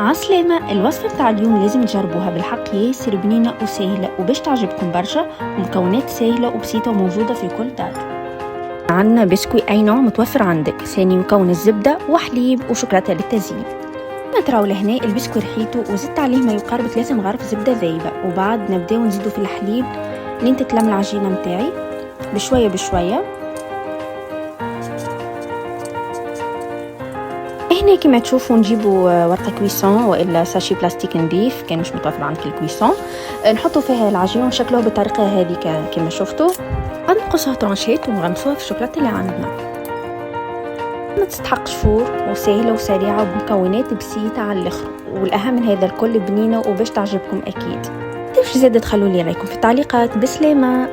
عسلامة. الوصفة بتاع اليوم لازم تجربوها، بالحق ياسر بنينة وسهلة وباش تعجبكم برشا، ومكونات سهلة وبسيطة وموجودة في كل دار. عندنا بسكوي أي نوع متوفر عندك، ثاني مكون الزبدة وحليب وشوكولاتة للتزيين. نتراو لهنا البسكوي رحيته وزدت عليه ما يقارب 3 مغارف زبدة ذايبة، وبعد نبداو نزيدو في الحليب لين تتلم العجينة متاعي بشوية بشوية. هنا كما تشوفوا نجيبوا ورقه كويسون والا ساشي بلاستيك نظيف، كان مش متوفر عندك الكويسون نحطوا فيها العجين ونشكلوه بالطريقه هذه كما شفتوا. نقصها طرونشات ونغمسوها في الشوكولاته اللي عندنا. ما تستحق شفور وسهله وسريعه وبمكونات بسيطه على الاخر، والاهم من هذا الكل بنينه وباش تعجبكم اكيد. كيفاش زاد تخلوا لي رايكم في التعليقات. بسلامه.